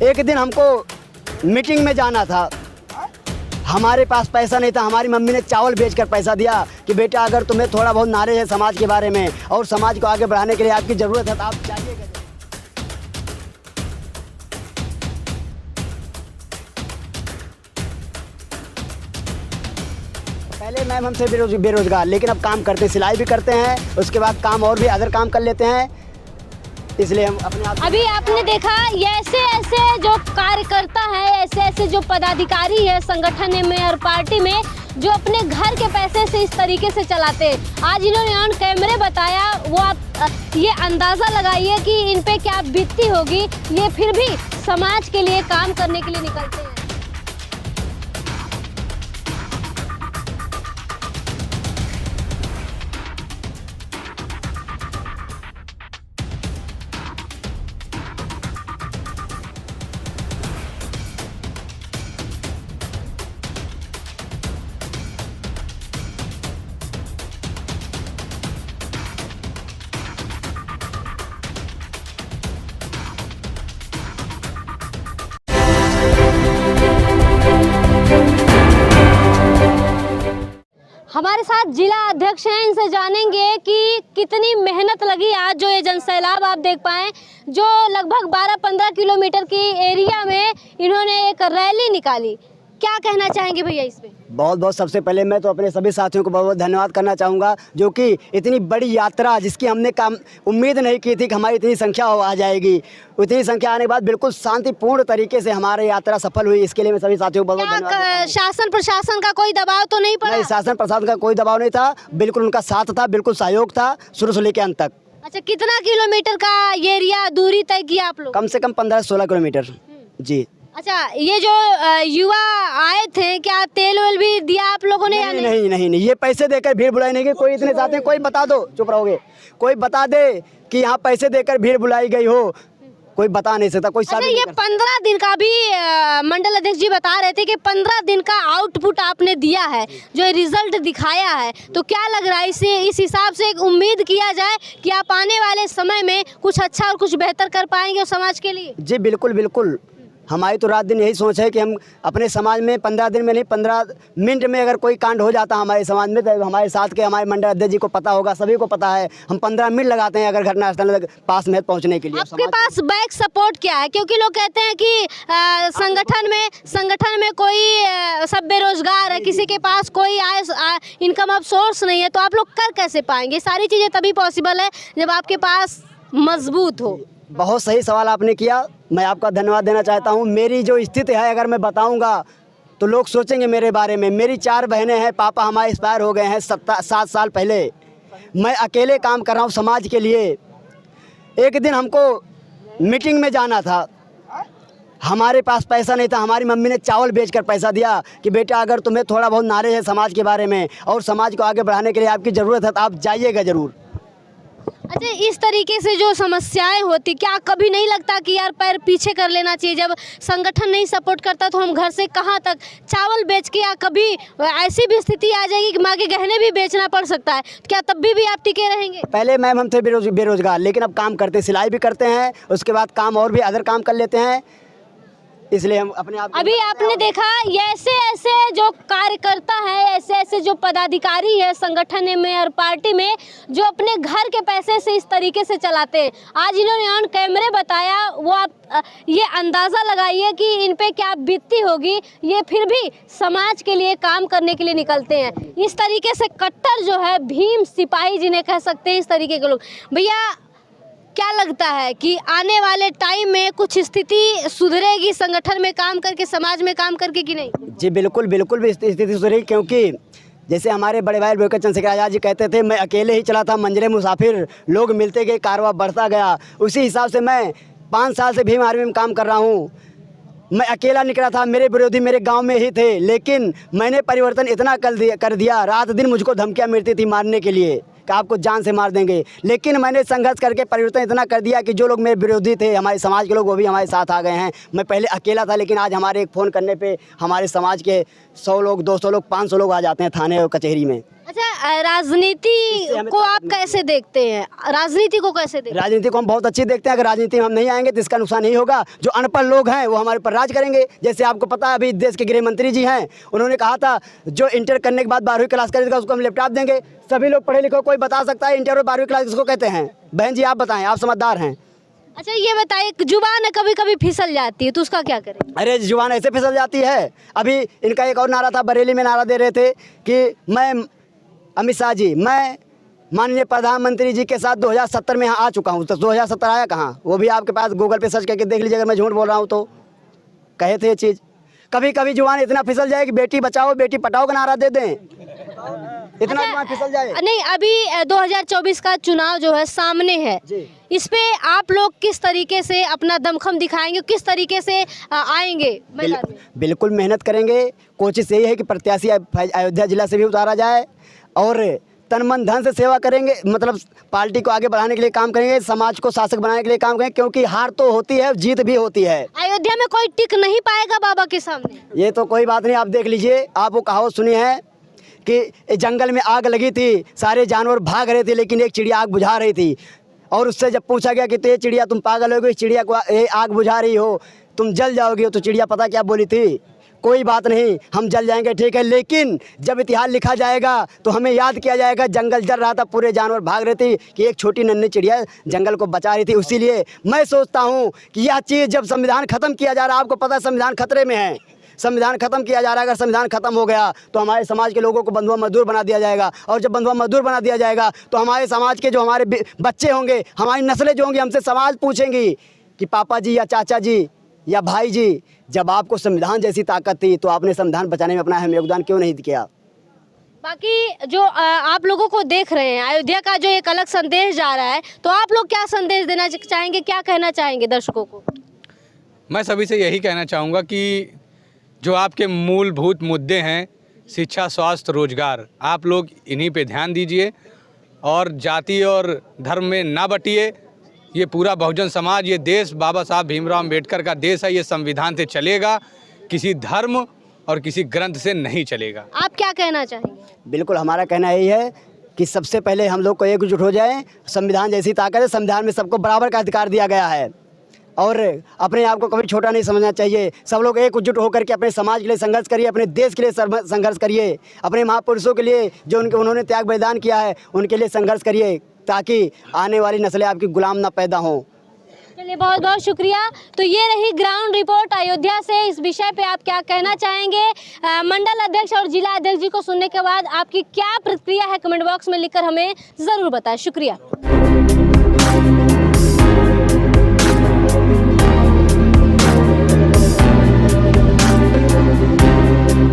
एक दिन हमको मीटिंग में जाना था, हमारे पास पैसा नहीं था। हमारी मम्मी ने चावल बेचकर पैसा दिया कि बेटा अगर तुम्हें थोड़ा बहुत नॉलेज है समाज के बारे में और समाज को आगे बढ़ाने के लिए आपकी ज़रूरत है तो आप जाइएगा। पहले मैम हमसे बेरोजगार, लेकिन अब काम करते हैं, सिलाई भी करते हैं, उसके बाद काम और भी अदर काम कर लेते हैं, इसलिए हम अपने आप। अभी आपने देखा ये ऐसे ऐसे जो कार्यकर्ता है, ऐसे ऐसे जो पदाधिकारी है संगठन में और पार्टी में, जो अपने घर के पैसे से इस तरीके से चलाते हैं। आज इन्होंने ऑन कैमरे बताया, वो आप ये अंदाज़ा लगाइए कि इन पे क्या बीतती होगी। ये फिर भी समाज के लिए काम करने के लिए निकलते हैं। हमारे साथ जिला अध्यक्ष हैं, इनसे जानेंगे कि कितनी मेहनत लगी आज जो ये जनसैलाब आप देख पाएँ, जो लगभग 12-15 किलोमीटर की एरिया में इन्होंने एक रैली निकाली। क्या कहना चाहेंगे भैया इस पे? बहुत बहुत सबसे पहले मैं तो अपने सभी साथियों को बहुत बहुत धन्यवाद करना चाहूँगा, जो कि इतनी बड़ी यात्रा जिसकी हमने उम्मीद नहीं की थी कि हमारी इतनी संख्या आ जाएगी, उतनी संख्या आने के बाद बिल्कुल शांतिपूर्ण तरीके से हमारी यात्रा सफल हुई। इसके लिए मैं सभी साथियों को बहुत बहुत धन्यवाद। शासन प्रशासन का कोई दबाव तो नहीं पड़ा? नहीं, शासन प्रशासन का कोई दबाव नहीं था, बिल्कुल उनका साथ था, बिल्कुल सहयोग था शुरू से लेकर अंत तक। अच्छा, कितना किलोमीटर का एरिया दूरी तय किया आप लोग? कम से कम 15-16 किलोमीटर। जी। अच्छा, ये जो युवा आए थे, क्या तेल वेल भी दिया आप लोगों ने? नहीं नहीं नहीं नहीं, ये पैसे देकर भीड़ बुलाई नहीं गई। कोई इतने चाहते हैं, कोई बता दो, चुप रहोगे, कोई बता दे कि यहाँ पैसे देकर भीड़ बुलाई गई हो, कोई बता नहीं सकता। कोई अच्छा, ये 15 दिन का भी मंडल अध्यक्ष जी बता रहे थे कि 15 दिन का आउटपुट आपने दिया है, जो रिजल्ट दिखाया है, तो क्या लग रहा है इस हिसाब से एक उम्मीद किया जाए कि आप आने वाले समय में कुछ अच्छा और कुछ बेहतर कर पाएंगे और समाज के लिए? जी बिल्कुल बिल्कुल, हमारी तो रात दिन यही सोच है कि हम अपने समाज में 15 दिन में नहीं, 15 मिनट में अगर कोई कांड हो जाता हमारे समाज में तो हमारे साथ के हमारे मंडल अध्यक्ष जी को पता होगा, सभी को पता है, हम 15 मिनट लगाते हैं अगर घटनास्थल तक पास में पहुंचने के लिए। आपके पास बैक सपोर्ट क्या है? क्योंकि लोग कहते हैं कि संगठन में कोई सब बेरोजगार है, किसी के पास कोई इनकम ऑफ सोर्स नहीं है, तो आप लोग कर कैसे पाएंगे? सारी चीज़ें तभी पॉसिबल है जब आपके पास मजबूत हो। बहुत सही सवाल आपने किया, मैं आपका धन्यवाद देना चाहता हूं। मेरी जो स्थिति है अगर मैं बताऊंगा तो लोग सोचेंगे मेरे बारे में। मेरी 4 बहनें हैं, पापा हमारे एक्सपायर हो गए हैं 7 साल पहले। मैं अकेले काम कर रहा हूं समाज के लिए। एक दिन हमको मीटिंग में जाना था, हमारे पास पैसा नहीं था। हमारी मम्मी ने चावल बेचकर पैसा दिया कि बेटा अगर तुम्हें थोड़ा बहुत नॉलेज है समाज के बारे में और समाज को आगे बढ़ाने के लिए आपकी ज़रूरत है तो आप जाइएगा ज़रूर। अच्छा, इस तरीके से जो समस्याएं होती, क्या कभी नहीं लगता कि यार पैर पीछे कर लेना चाहिए? जब संगठन नहीं सपोर्ट करता तो हम घर से कहाँ तक चावल बेच के, या कभी ऐसी भी स्थिति आ जाएगी कि माँ के गहने भी बेचना पड़ सकता है, क्या तब भी आप टिके रहेंगे? पहले मैम हमसे बेरोजगार, लेकिन अब काम करते हैं, सिलाई भी करते हैं, उसके बाद काम और भी अदर काम कर लेते हैं, इसलिए हम अपने आप। अभी आपने देखा ये ऐसे ऐसे जो कार्यकर्ता है, ऐसे ऐसे जो पदाधिकारी है संगठन में और पार्टी में, जो अपने घर के पैसे से इस तरीके से चलाते हैं। आज इन्होंने ऑन कैमरे बताया, वो आप ये अंदाज़ा लगाइए कि इन पे क्या बीतती होगी। ये फिर भी समाज के लिए काम करने के लिए निकलते हैं। इस तरीके से कट्टर जो है, भीम सिपाही जिन्हें कह सकते हैं, इस तरीके के लोग। भैया, क्या लगता है कि आने वाले टाइम में कुछ स्थिति सुधरेगी संगठन में काम करके, समाज में काम करके, कि नहीं? जी बिल्कुल बिल्कुल भी स्थिति सुधरेगी, क्योंकि जैसे हमारे बड़े भाई एडवोकेट चंद्रशेखर आज़ाद जी कहते थे, मैं अकेले ही चला था मंजरे मुसाफिर, लोग मिलते गए, कारवां बढ़ता गया। उसी हिसाब से मैं 5 साल से भीम आर्मी में काम कर रहा हूँ। मैं अकेला निकला था, मेरे विरोधी मेरे गांव में ही थे, लेकिन मैंने परिवर्तन इतना कर दिया, रात दिन मुझको धमकियाँ मिलती थी मारने के लिए कि आपको जान से मार देंगे, लेकिन मैंने संघर्ष करके परिवर्तन इतना कर दिया कि जो लोग मेरे विरोधी थे, हमारे समाज के लोग, वो भी हमारे साथ आ गए हैं। मैं पहले अकेला था, लेकिन आज हमारे एक फ़ोन करने पे हमारे समाज के 100 लोग, 200 लोग, 500 लोग आ जाते हैं थाने और कचहरी में। अच्छा, राजनीति को आप कैसे देखते हैं? राजनीति को कैसे देखते हैं? राजनीति को हम बहुत अच्छी देखते हैं। अगर राजनीति में हम नहीं आएंगे तो इसका नुकसान नहीं होगा। जो अनपढ़ लोग हैं वो हमारे ऊपर राज करेंगे। जैसे आपको पता है अभी देश के गृह मंत्री जी हैं, उन्होंने कहा था जो इंटर करने के बाद 12वीं क्लास करेगा उसको हम लैपटॉप देंगे। सभी लोग पढ़े लिखे, कोई बता सकता है इंटर और 12वीं क्लास किसको कहते हैं? बहन जी आप बताएं, आप समझदार हैं। अच्छा ये बताइए, जुबान कभी कभी फिसल जाती है तो उसका क्या करें? अरे जुबान ऐसे फिसल जाती है। अभी इनका एक और नारा था, बरेली में नारा दे रहे थे कि मैं अमित शाह जी, मैं माननीय प्रधानमंत्री जी के साथ 2070 में यहाँ आ चुका हूँ। तो 2070 आया कहाँ? वो भी आपके पास गूगल पे सर्च करके देख लीजिए अगर मैं झूठ बोल रहा हूँ तो। कहे थे ये चीज़। कभी कभी जुबान इतना फिसल जाए कि बेटी बचाओ बेटी पढ़ाओ का नारा दे दें, इतना जुबान फिसल जाए। नहीं, अभी 2024 का चुनाव जो है सामने है, इस पे आप लोग किस तरीके से अपना दमखम दिखाएंगे, किस तरीके से आएंगे मैदान में? बिल्कुल मेहनत करेंगे। कोशिश यही है कि प्रत्याशी अयोध्या जिला से भी उतारा जाए और तन मन धन से सेवा करेंगे। मतलब पार्टी को आगे बढ़ाने के लिए काम करेंगे, समाज को शासक बनाने के लिए काम करेंगे, क्योंकि हार तो होती है जीत भी होती है। अयोध्या में कोई टिक नहीं पाएगा बाबा के सामने। ये तो कोई बात नहीं, आप देख लीजिए। आप वो कहावत सुनी है कि जंगल में आग लगी थी, सारे जानवर भाग रहे थे लेकिन एक चिड़िया आग बुझा रही थी। और उससे जब पूछा गया कि ये चिड़िया तुम पागल हो गई, इस चिड़िया को आग बुझा रही हो, तुम जल जाओगी। तो चिड़िया पता क्या बोली थी? कोई बात नहीं, हम जल जाएंगे ठीक है, लेकिन जब इतिहास लिखा जाएगा तो हमें याद किया जाएगा जंगल जल रहा था, पूरे जानवर भाग रहे थे कि एक छोटी नन्ही चिड़िया जंगल को बचा रही थी। इसीलिए मैं सोचता हूँ कि यह चीज़ जब संविधान ख़त्म किया जा रहा है, आपको पता है संविधान खतरे में है, संविधान खत्म किया जा रहा है। अगर संविधान खत्म हो गया तो हमारे समाज के लोगों को बंधुआ मजदूर बना दिया जाएगा, और जब बंधुआ मजदूर बना दिया जाएगा तो हमारे समाज के जो हमारे बच्चे होंगे, हमारी नस्लें जो होंगी, हमसे सवाल पूछेंगी कि पापा जी या चाचा जी या भाई जी, जब आपको संविधान जैसी ताकत थी तो आपने संविधान बचाने में अपना अहम योगदान क्यों नहीं दिया? बाकी जो आप लोगों को देख रहे हैं, अयोध्या का जो एक अलग संदेश जा रहा है, तो आप लोग क्या संदेश देना चाहेंगे, क्या कहना चाहेंगे दर्शकों को? मैं सभी से यही कहना चाहूँगा कि जो आपके मूलभूत मुद्दे हैं, शिक्षा, स्वास्थ्य, रोजगार, आप लोग इन्हीं पे ध्यान दीजिए और जाति और धर्म में ना बटिए। ये पूरा बहुजन समाज, ये देश बाबा साहब भीमराव अम्बेडकर का देश है, ये संविधान से चलेगा, किसी धर्म और किसी ग्रंथ से नहीं चलेगा। आप क्या कहना चाहेंगे? बिल्कुल हमारा कहना यही है कि सबसे पहले हम लोग को एकजुट हो जाए। संविधान जैसी ताकत है, संविधान में सबको बराबर का अधिकार दिया गया है और अपने आप को कभी छोटा नहीं समझना चाहिए। सब लोग एकजुट होकर के अपने समाज के लिए संघर्ष करिए, अपने देश के लिए संघर्ष करिए, अपने महापुरुषों के लिए जो उन्होंने त्याग बलिदान किया है उनके लिए संघर्ष करिए, ताकि आने वाली नस्लें आपकी गुलाम ना पैदा हों। चलिए, बहुत बहुत शुक्रिया। तो ये रही ग्राउंड रिपोर्ट अयोध्या से। इस विषय पे आप क्या कहना चाहेंगे? मंडल अध्यक्ष और जिला अध्यक्ष जी को सुनने के बाद आपकी क्या प्रतिक्रिया है, कमेंट बॉक्स में लिखकर हमें ज़रूर बताएं। शुक्रिया।